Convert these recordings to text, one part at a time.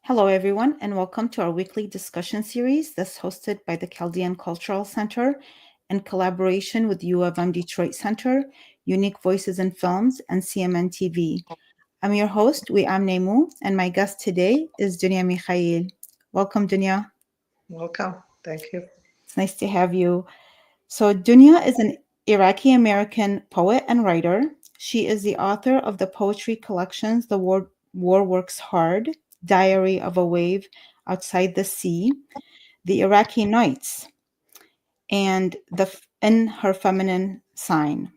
Hello, everyone, and welcome to our weekly discussion series that's hosted by the Chaldean Cultural Center in collaboration with U of M Detroit Center, Unique Voices in Films, and CMN TV. I'm your host, Wiam Nemu, and my guest today is Dunya Mikhail. Welcome, Dunya. Welcome. Thank you. It's nice to have you. So, Dunya is an Iraqi American poet and writer. She is the author of the poetry collections War Works Hard, Diary of a Wave Outside the Sea, the Iraqi Nights, and In Her Feminine Sign.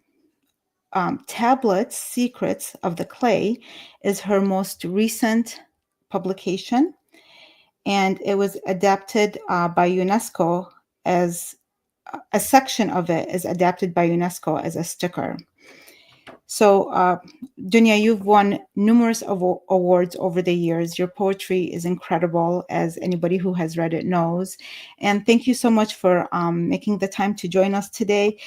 Tablets, Secrets of the Clay is her most recent publication, and it was adapted by UNESCO as a section of it is adapted by UNESCO as a sticker. So, Dunya, you've won numerous awards over the years. Your poetry is incredible, as anybody who has read it knows. And thank you so much for making the time to join us today.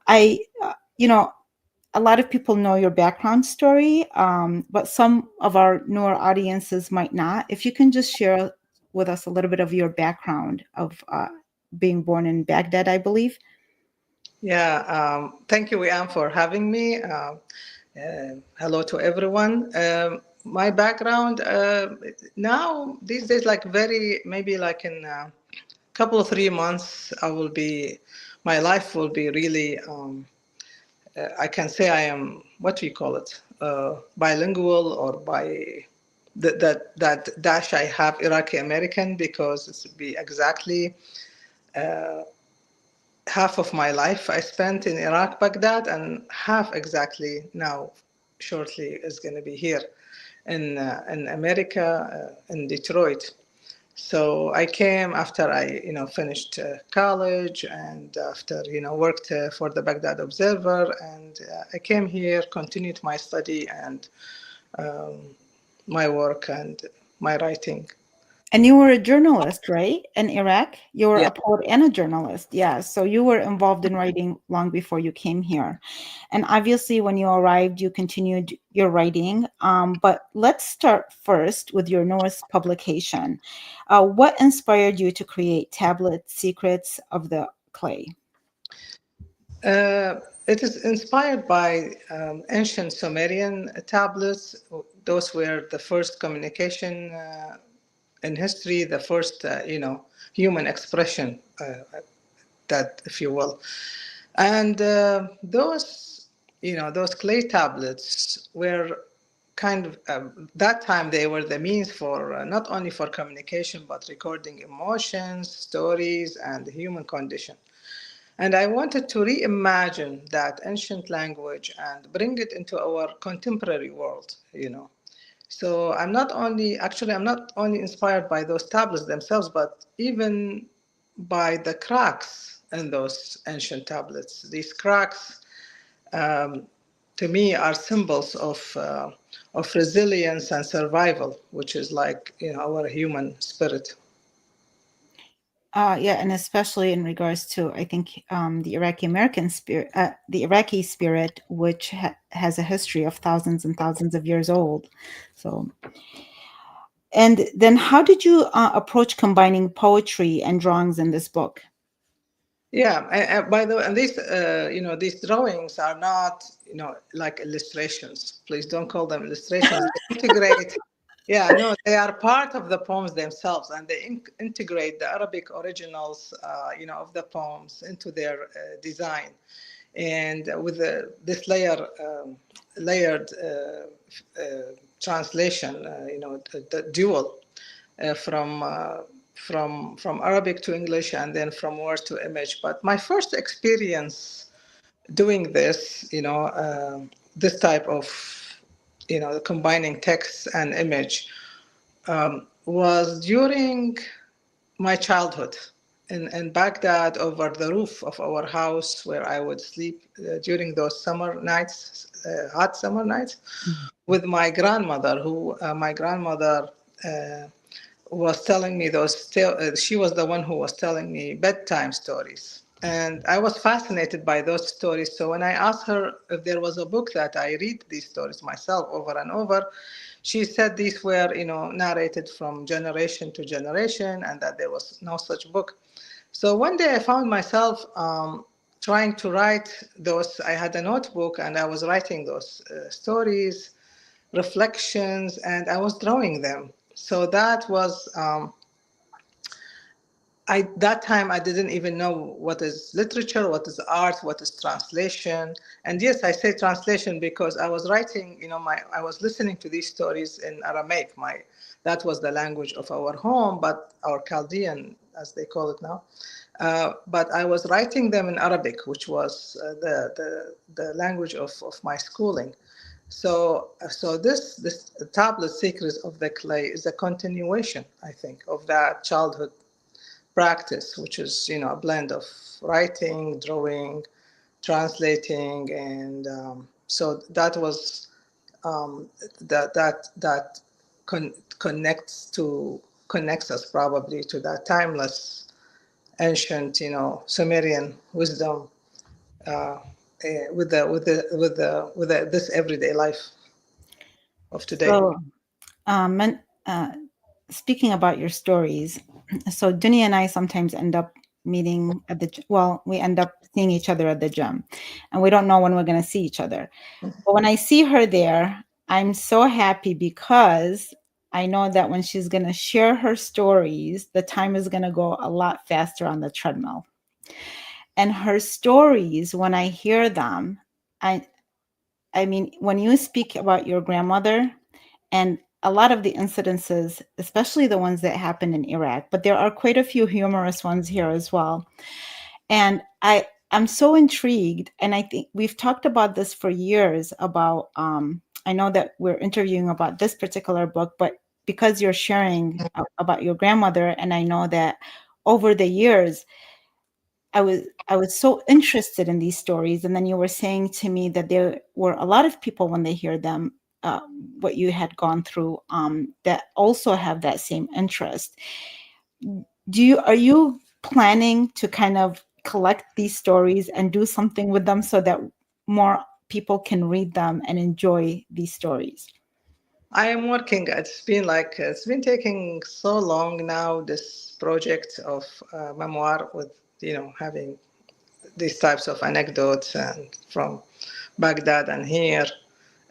I, a lot of people know your background story, but some of our newer audiences might not. If you can just share with us a little bit of your background of being born in Baghdad, I believe. Yeah, thank you, Wiam, for having me. Hello to everyone. My background now, these days, like maybe like in a couple of 3 months, my life will be really, I can say I am, what we call it, bilingual or by that dash I have Iraqi American because it's be exactly half of my life I spent in Iraq, Baghdad, and half exactly now, shortly, is going to be here in America, in Detroit. So I came after I, finished college and after, worked for the Baghdad Observer, and I came here, continued my study and um, my work and my writing. And you were a journalist, right? In Iraq, you were Yeah. a poet and a journalist. Yeah. So you were involved in writing long before you came here. And obviously, when you arrived, you continued your writing. But let's start first with your newest publication. What inspired you to create Tablet Secrets of the Clay? It is inspired by ancient Sumerian tablets. Those were the first communication in history, the first, human expression, that, if you will. And those clay tablets were kind of, that time they were the means for not only for communication, but recording emotions, stories, and the human condition. And I wanted to reimagine that ancient language and bring it into our contemporary world. So I'm not only inspired by those tablets themselves, but even by the cracks in those ancient tablets. These cracks, um, to me, are symbols of resilience and survival, which is like our human spirit. Yeah, and especially in regards to, I think, the Iraqi American spirit, the Iraqi spirit, which has a history of thousands and thousands of years old. So, and then how did you approach combining poetry and drawings in this book? Yeah, and by the way, and these drawings are not, like illustrations. Please don't call them illustrations. They integrate. Yeah, no, they are part of the poems themselves, and they integrate the Arabic originals, of the poems into their design, and with this layered translation, the dual from from Arabic to English and then from word to image. But my first experience doing this, this type of combining text and image, was during my childhood in Baghdad, over the roof of our house where I would sleep during those summer nights, hot summer nights, with my grandmother, who my grandmother was telling me she was the one who was telling me bedtime stories. And I was fascinated by those stories. So when I asked her if there was a book that I read these stories myself over and over, she said these were, narrated from generation to generation, and that there was no such book. So one day I found myself trying to write those. I had a notebook and I was writing those stories, reflections, and I was drawing them. So that was that time I didn't even know what is literature, what is art, what is translation. And yes, I say translation because I was writing, I was listening to these stories in Aramaic. That was the language of our home, but our Chaldean, as they call it now. But I was writing them in Arabic, which was the language of my schooling. So this tablet Secrets of the Clay is a continuation, I think, of that childhood practice, which is a blend of writing, drawing, translating, and so that was that connects us probably to that timeless ancient Sumerian wisdom with this everyday life of today. So, men, speaking about your stories, so Dunya and I sometimes end up meeting at well, we end up seeing each other at the gym, and we don't know when we're going to see each other. But when I see her there, I'm so happy because I know that when she's going to share her stories, the time is going to go a lot faster on the treadmill. And her stories, when I hear them, I I mean, when you speak about your grandmother and a lot of the incidences, especially the ones that happened in Iraq, but there are quite a few humorous ones here as well. And I'm so intrigued, and I think we've talked about this for years about I know that we're interviewing about this particular book, but because you're sharing about your grandmother, and I know that over the years I was so interested in these stories, and then you were saying to me that there were a lot of people when they hear them, uh, what you had gone through, that also have that same interest. Are you planning to kind of collect these stories and do something with them so that more people can read them and enjoy these stories? I am working. It's been taking so long now. This project of memoir with having these types of anecdotes and from Baghdad and here.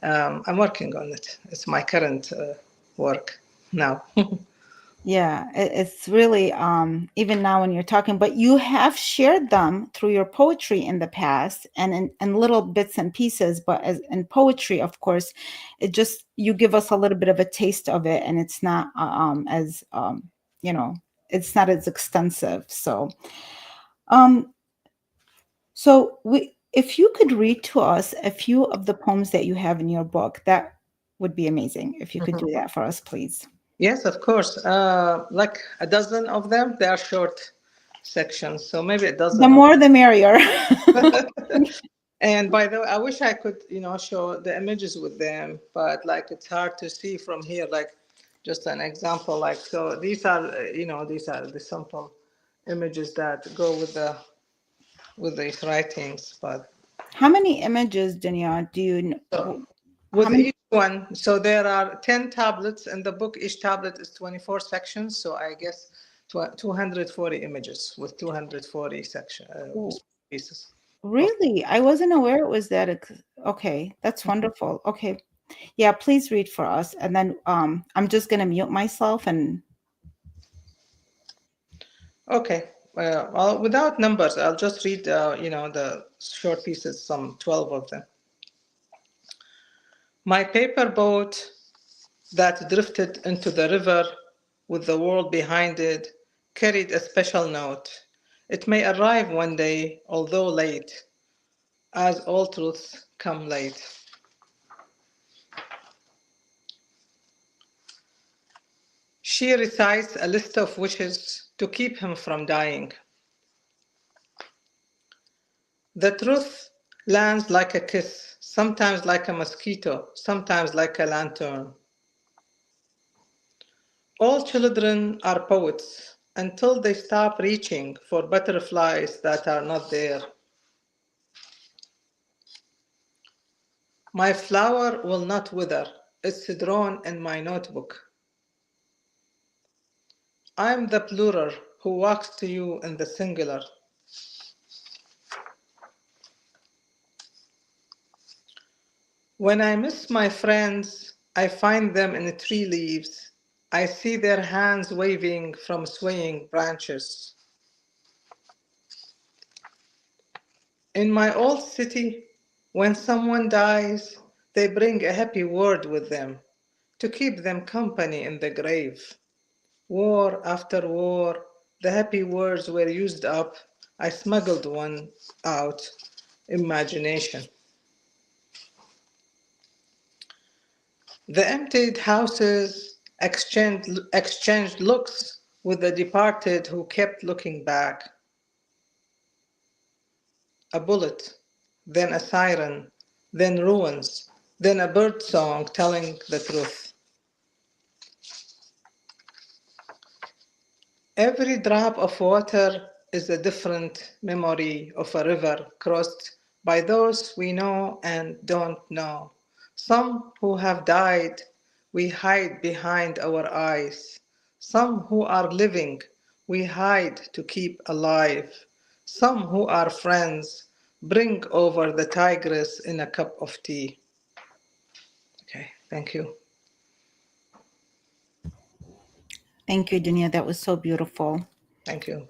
I'm working on it. It's my current work now. Yeah, it's really even now when you're talking, but you have shared them through your poetry in the past and in little bits and pieces, but as in poetry, of course, it just you give us a little bit of a taste of it, and it's not as you know, it's not as extensive. Um so we if you could read to us a few of the poems that you have in your book, that would be amazing. If you could do that for us, please. Yes, of course. Like a dozen of them. They are short sections, so maybe a The dozen of. more the merrier. And by the way, I wish I could, show the images with them, but like it's hard to see from here. Like, just an example. Like, so these are the simple images that go with these writings. But How many images, Dunya, so how with many? each one, so there are 10 tablets in the book. Each tablet is 24 sections. So I guess 240 images with 240 Oh, pieces. Of, really? I wasn't aware it was that. Okay, that's wonderful. Okay. Yeah, please read for us. And then I'm just going to mute myself and okay. Well, without numbers, I'll just read, the short pieces, some 12 of them. My paper boat that drifted into the river with the world behind it carried a special note. It may arrive one day, although late, as all truths come late. She recites a list of wishes to keep him from dying. The truth lands like a kiss, sometimes like a mosquito, sometimes like a lantern. All children are poets. until they stop reaching for butterflies that are not there. My flower will not wither, it's drawn in my notebook. I'm the plural who walks to you in the singular. When I miss my friends, I find them in the tree leaves. I see their hands waving from swaying branches. In my old city, when someone dies, they bring a happy word with them to keep them company in the grave. War after war, the happy words were used up. I smuggled one out, imagination. The emptied houses exchanged looks with the departed who kept looking back. A bullet, then a siren, then ruins, then a bird song telling the truth. Every drop of water is a different memory of a river crossed by those we know and don't know. Some who have died, we hide behind our eyes. Some who are living, we hide to keep alive. Some who are friends, bring over the tigress in a cup of tea. Okay, thank you. Thank you, Dunya. That was so beautiful. Thank you.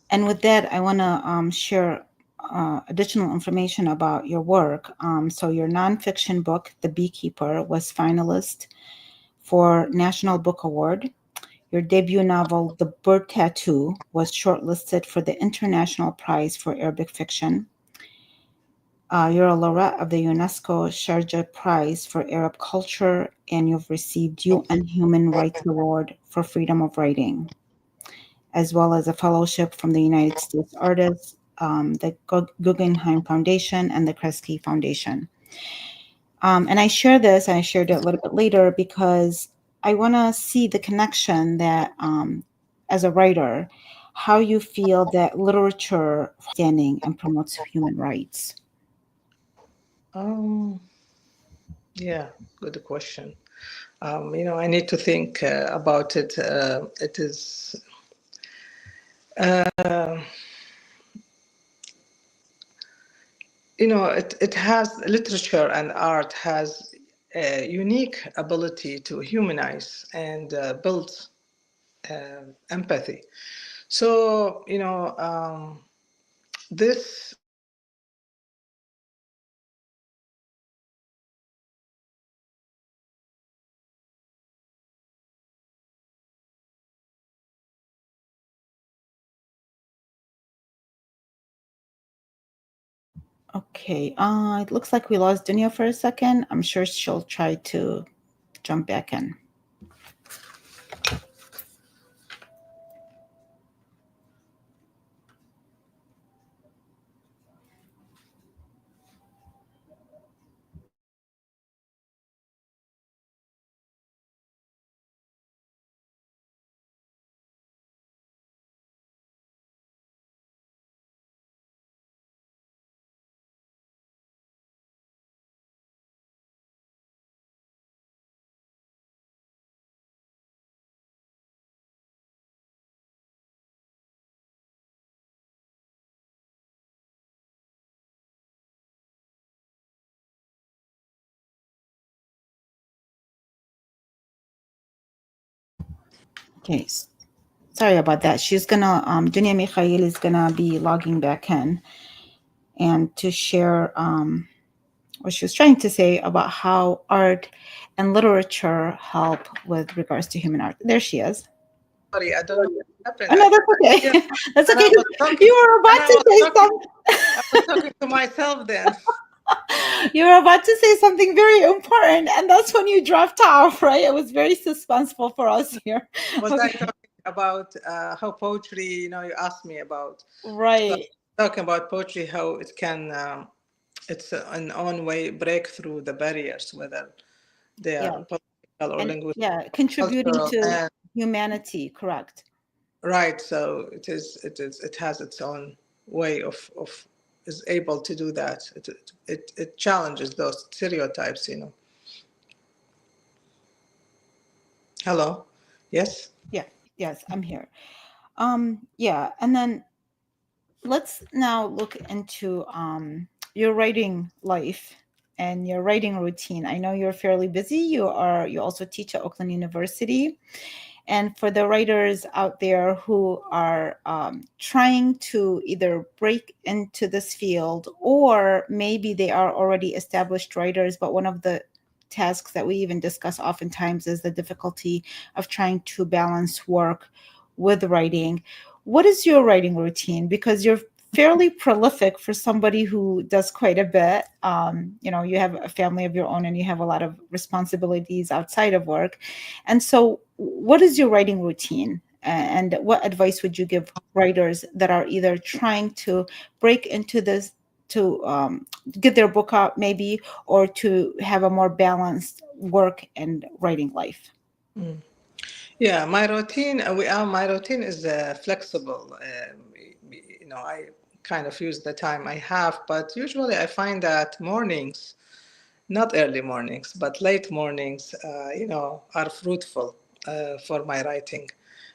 And with that, I want to share additional information about your work. So your nonfiction book, The Beekeeper, was finalist for National Book Award. Your debut novel, The Bird Tattoo, was shortlisted for the International Prize for Arabic Fiction. You're a laureate of the UNESCO Sharja Prize for Arab Culture, and you've received UN Human Rights Award for Freedom of Writing, as well as a fellowship from the United States Artists, the Guggenheim Foundation, and the Kresge Foundation. And I share this, and I shared it a little bit later because I want to see the connection that, as a writer, how you feel that literature standing and promotes human rights. Um, yeah, good question. I need to think about it. It is, it has literature and art has a unique ability to humanize and build empathy. So, this Okay, it looks like we lost Dunya for a second. I'm sure she'll try to jump back in. Okay, sorry about that. She's gonna, Dunya Mikhail is gonna be logging back in and to share what she was trying to say about how art and literature help with regards to human art. There she is. sorry, I don't know what Oh happened. no, that's Yeah, okay. That's and okay. I was talking, You were and about to say something. I was talking to myself then. You were about to say something very important, and that's when you dropped off, right? It was very suspenseful for us here. Was I Okay, talking about how poetry? You asked me about. So right. talking about poetry, how it can, it's an own way break through the barriers, whether they Yeah. are political or And linguistic, yeah, contributing cultural, to and humanity, correct. right. So it has its own way of is able to do that. It challenges those stereotypes, you know. Hello, yes. Yeah, yes, I'm here. Yeah, and then let's now look into your writing life and your writing routine. I know you're fairly busy. You also teach at Oakland University. And for the writers out there who are trying to either break into this field, or maybe they are already established writers, but one of the tasks that we even discuss oftentimes is the difficulty of trying to balance work with writing. What is your writing routine? Because you're fairly prolific for somebody who does quite a bit. You have a family of your own and you have a lot of responsibilities outside of work. And so, what is your writing routine? And what advice would you give writers that are either trying to break into this, to get their book out, maybe, or to have a more balanced work and writing life? Yeah, my routine. My routine is flexible. You know, I kind of use the time I have, but usually I find that mornings, not early mornings, but late mornings, you know, are fruitful for my writing.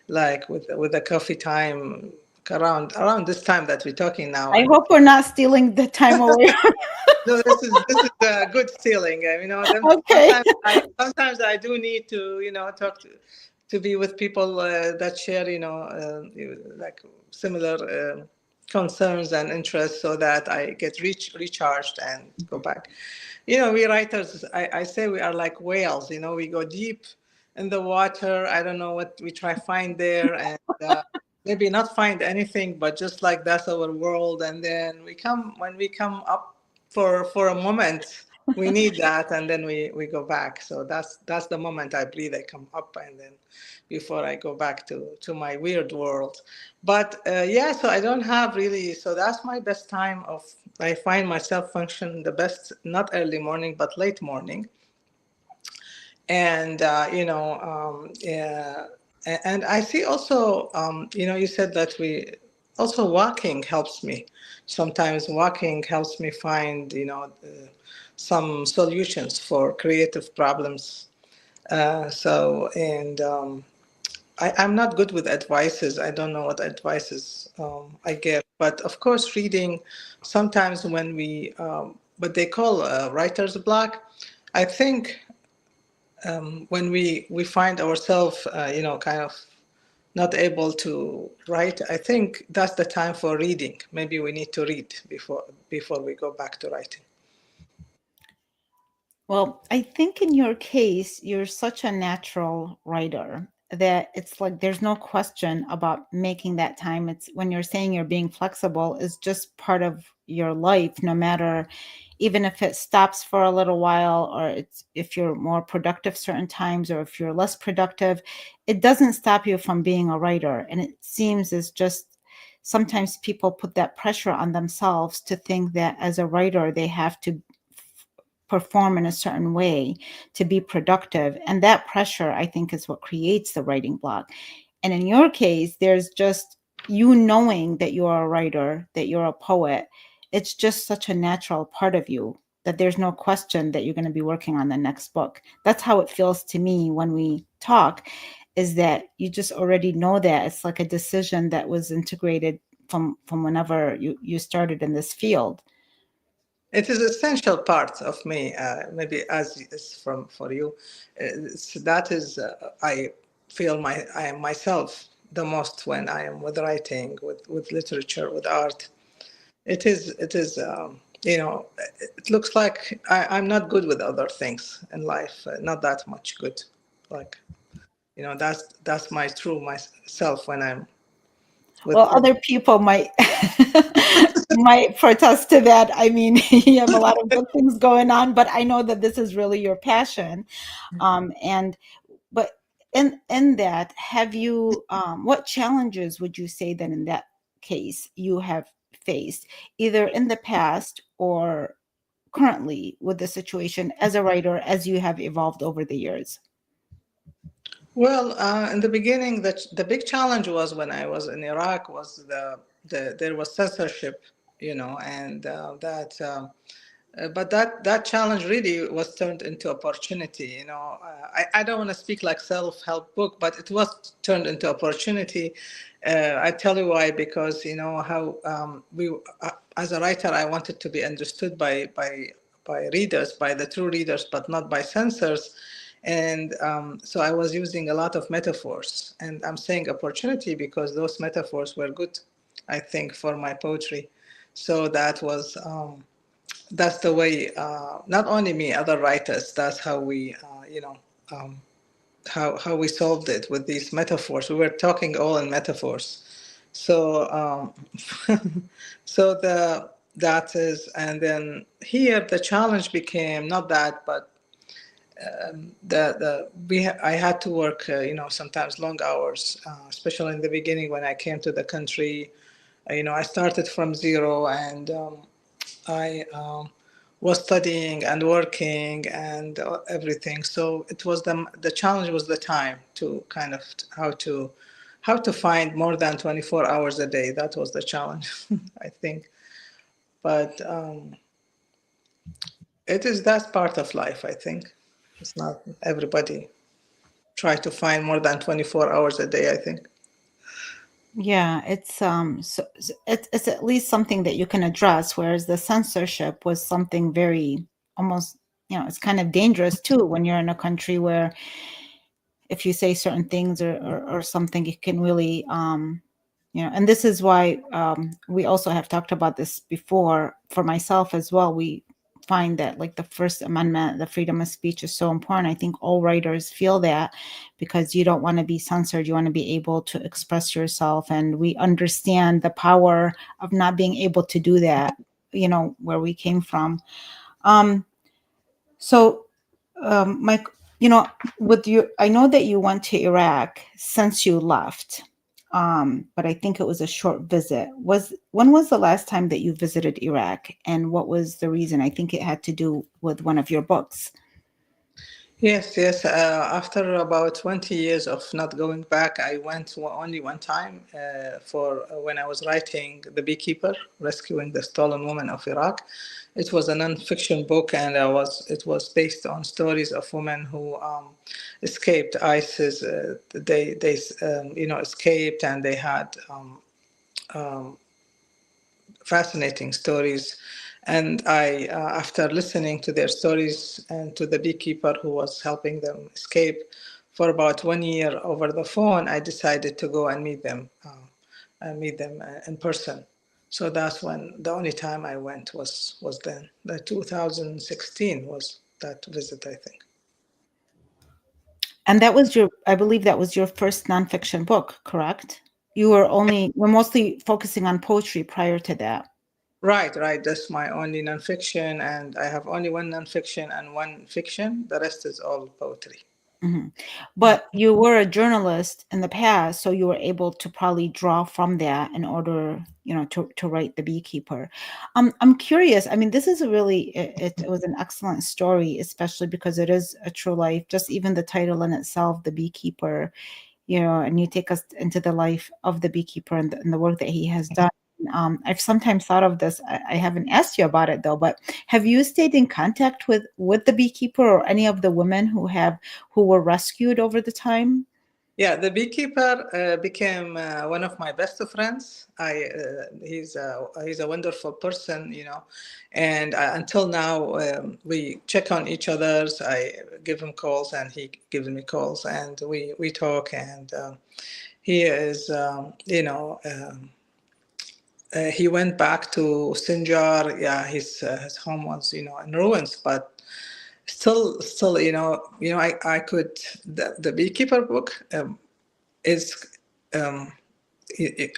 Like with the coffee time around this time that we're talking now, I and hope we're not stealing the time away. no, this is a good stealing. You know, then Okay. sometimes I do need to, you know, talk to be with people that share, you know, like similar concerns and interests, so that I get recharged and go back. You know, we writers, I say we are like whales. You know, we go deep in the water. I don't know what we try find there, and maybe not find anything, but just like that's our world. And then when we come up for a moment, we need that, and then we go back. So that's the moment I breathe. I come up, and then before I go back to my weird world. But yeah, so I don't have really. So that's my best time of. I find myself function the best, not early morning, but late morning. And yeah, and I see also, you know, you said that we also walking helps me. Sometimes walking helps me find, you know, some solutions for creative problems. So and I'm not good with advices. I don't know what advices I give, but of course, reading. Sometimes when we, what they call writer's block, I think when we find ourselves, you know, kind of not able to write, I think that's the time for reading. Maybe we need to read before we go back to writing. Well, I think in your case, you're such a natural writer that it's like there's no question about making that time. It's when you're saying you're being flexible, is just part of your life, no matter, even if it stops for a little while, or it's if you're more productive certain times or if you're less productive, it doesn't stop you from being a writer. And it seems as just sometimes people put that pressure on themselves to think that as a writer they have to perform in a certain way to be productive. And that pressure, I think, is what creates the writing block. And in your case, there's just you knowing that you're a writer, that you're a poet. It's just such a natural part of you that there's no question that you're going to be working on the next book. That's how it feels to me when we talk, is that you just already know that it's like a decision that was integrated from whenever you started in this field. It is essential part of me, maybe as is from for you. That is, I feel I am myself the most when I am with writing, with literature, with art. It is you know, it looks like I'm not good with other things in life, not that much good. Like, you know, that's my true myself when I'm Well, with. other people might might protest to that. I mean, you have a lot of good things going on, but I know that this is really your passion. And but in that, have you what challenges would you say then in that case you have faced, either in the past or currently with the situation as a writer, as you have evolved over the years? Well, in the beginning, the big challenge was when I was in Iraq was there was censorship, and but that challenge really was turned into opportunity. I don't want to speak like self-help book, but it was turned into opportunity. I tell you why, because how as a writer, I wanted to be understood by readers, by the true readers, but not by censors. And so I was using a lot of metaphors, and I'm saying opportunity because those metaphors were good, I think, for my poetry. So that's the way. Not only me, other writers. That's how we, um, how we solved it with these metaphors. We were talking all in metaphors. So so that is, and then here the challenge became not that, but I had to work, sometimes long hours, especially in the beginning when I came to the country. I started from zero, and I was studying and working and everything. So it was the challenge was the time to kind of how to find more than 24 hours a day. That was the challenge, I think. But that's part of life, I think. It's not everybody try to find more than 24 hours a day, I think. Yeah, it's at least something that you can address, whereas the censorship was something very almost, it's kind of dangerous too when you're in a country where if you say certain things or something, it can really, and this is why we also have talked about this before for myself as well. We find that like the First Amendment, the freedom of speech is so important. I think all writers feel that because you don't want to be censored. You want to be able to express yourself. And we understand the power of not being able to do that, where we came from. Um, so Mike, you know, with you, I know that you went to Iraq since you left, but I think it was a short visit. When was the last time that you visited Iraq, and what was the reason? I think it had to do with one of your books. Yes, yes. After about 20 years of not going back, I went only one time for when I was writing The Beekeeper, Rescuing the Stolen Woman of Iraq. It was a non-fiction book, and it was based on stories of women who escaped ISIS. They escaped, and they had fascinating stories. And after listening to their stories and to the beekeeper who was helping them escape for about 1 year over the phone, I decided to go and meet them in person. So that's when the only time I went was then. The 2016 was that visit, I think. And that was I believe that was your first nonfiction book, correct? We're mostly focusing on poetry prior to that. Right, right. That's my only nonfiction, and I have only one nonfiction and one fiction. The rest is all poetry. Mhm. But you were a journalist in the past, so you were able to probably draw from that in order, to write The Beekeeper. I'm curious. I mean, this is a really it was an excellent story, especially because it is a true life. Just even the title in itself, The Beekeeper, and you take us into the life of the beekeeper and the work that he has done. I've sometimes thought of this. I haven't asked you about it though, but have you stayed in contact with the beekeeper or any of the women who were rescued over the time? Yeah, the beekeeper became one of my best friends. He's a wonderful person, and until now we check on each other's. I give him calls and he gives me calls, and we talk. And he is, he went back to Sinjar. Yeah, his home was in ruins, but still, I could the beekeeper book is. Um,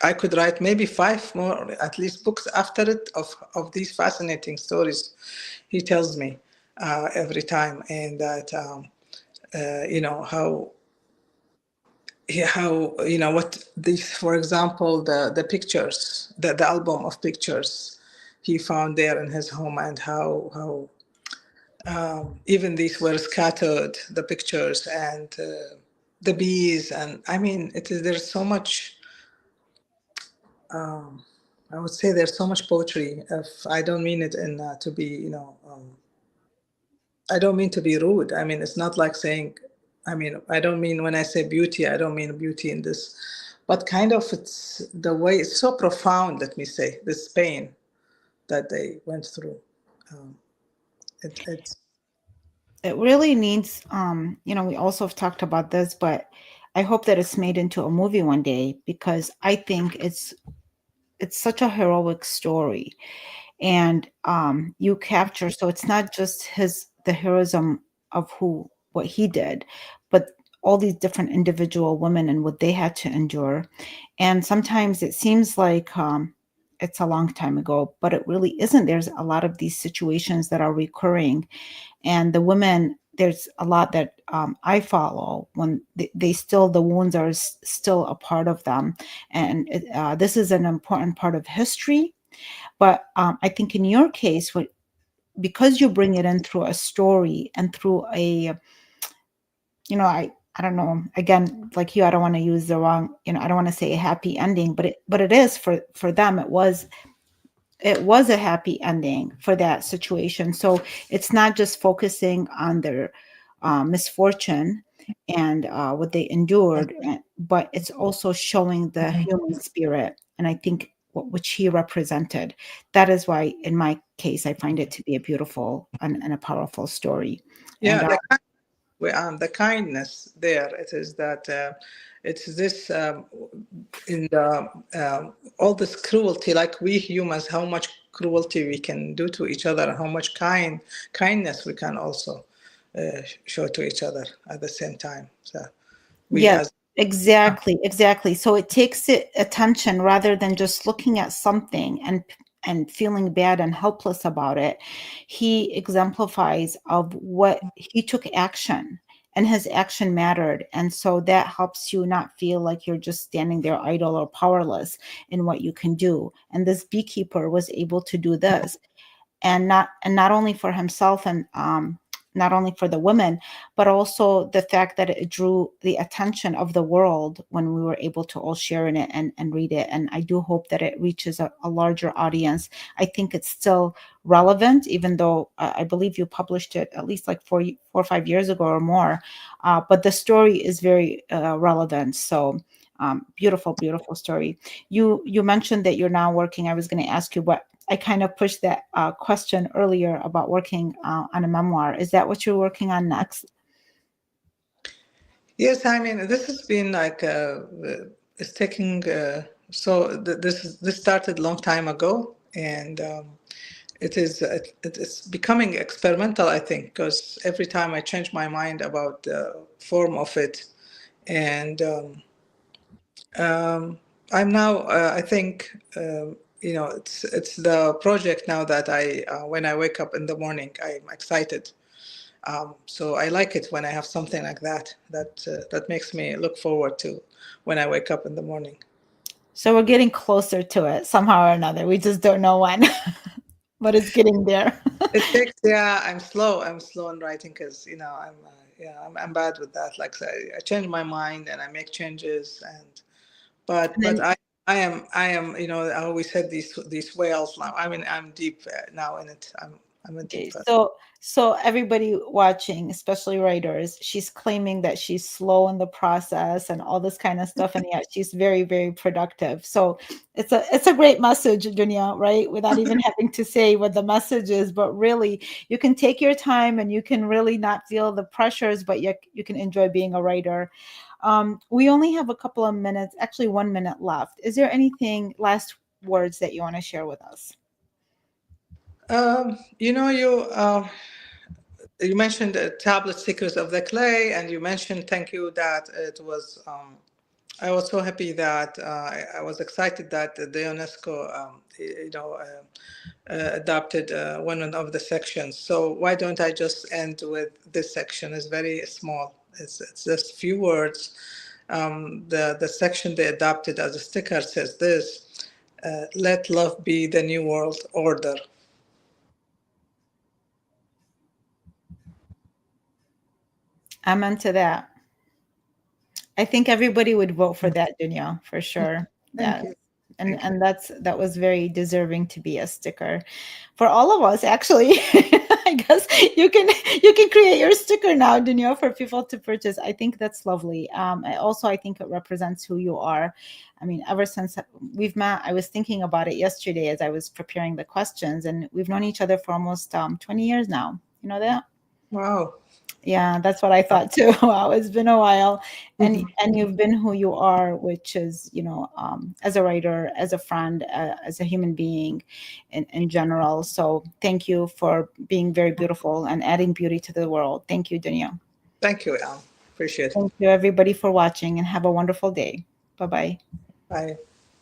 I could write maybe five more, at least, books after it of these fascinating stories he tells me every time, and that what these, for example, the pictures, the album of pictures he found there in his home, and how even these were scattered, the pictures, and the bees, and I mean, it is there's so much. I would say there's so much poetry. If I don't mean it in to be, I don't mean to be rude. I mean, it's not like saying, I mean, I don't mean when I say beauty, I don't mean beauty in this, but kind of it's the way it's so profound, let me say, this pain that they went through. Um, it's, It really needs, we also have talked about this, but I hope that it's made into a movie one day because I think it's such a heroic story. And you capture, so it's not just the heroism of who what he did, but all these different individual women and what they had to endure. And sometimes it seems like it's a long time ago, but it really isn't. There's a lot of these situations that are recurring, and the women, there's a lot that I follow when they still, the wounds are still a part of them. And this is an important part of history. But I think in your case, because you bring it in through a story and through a, I don't know. Again, like you, I don't want to use the wrong, I don't want to say a happy ending, but it is for them. It was a happy ending for that situation. So it's not just focusing on their misfortune and what they endured, but it's also showing the human spirit. And I think which he represented. That is why, in my case, I find it to be a beautiful and a powerful story. And yeah, the kindness there. It is that it's this in the all this cruelty, like we humans, how much cruelty we can do to each other, and how much kindness we can also show to each other at the same time. So we yes, as exactly, exactly. So it takes it attention rather than just looking at something and feeling bad and helpless about it. He exemplifies of what he took action, and his action mattered. And so that helps you not feel like you're just standing there idle or powerless in what you can do. And this beekeeper was able to do this, and not only for himself, and not only for the women, but also the fact that it drew the attention of the world when we were able to all share in it and read it. And I do hope that it reaches a larger audience. I think it's still relevant, even though I believe you published it at least like 4 or 5 years ago or more. But the story is very relevant. So beautiful, beautiful story. You mentioned that you're now working. I was going to ask you, what I kind of pushed that question earlier about working on a memoir. Is that what you're working on next? yes, I mean this has been like it's taking this started a long time ago, and it's becoming experimental, I think, because every time I change my mind about the form of it, and I'm now I think it's the project now that I when I wake up in the morning I'm excited. So I like it when I have something like that makes me look forward to when I wake up in the morning. So we're getting closer to it somehow or another. We just don't know when, but it's getting there. It takes, yeah. I'm slow in writing because I'm bad with that. Like I change my mind and I make changes, and but And but then I am I always said these whales now. I mean I'm deep now in it. I'm a okay, deep. so everybody watching, especially writers, she's claiming that she's slow in the process and all this kind of stuff, and yet she's very, very productive. So it's a great message, Dunya, right? Without even having to say what the message is, but really, you can take your time and you can really not feel the pressures, but yet you can enjoy being a writer. We only have a couple of minutes, actually 1 minute left. Is there anything, last words that you want to share with us? You know you mentioned tablet secrets of the clay, and you mentioned thank you that it was. I was so happy that I was excited that the UNESCO, adopted one of the sections. So why don't I just end with this section? It's very small. It's just few words. The section they adopted as a sticker says this: "Let love be the new world order." I'm into that. I think everybody would vote for that, Dunya, for sure. Thank Yes. you. And Thank you. that was very deserving to be a sticker for all of us, actually. I guess you can create your sticker now, Dunya, for people to purchase. I think that's lovely. I think it represents who you are. I mean, ever since we've met, I was thinking about it yesterday as I was preparing the questions, and we've known each other for almost 20 years now. You know that? Wow. Yeah, that's what I thought too. Wow, it's been a while, Mhm. and you've been who you are, which is, as a writer, as a friend, as a human being, in general. So thank you for being very beautiful and adding beauty to the world. Thank you, Dunya. Thank you, Al. Appreciate it. Thank you, everybody, for watching, and have a wonderful day. Bye bye. Bye.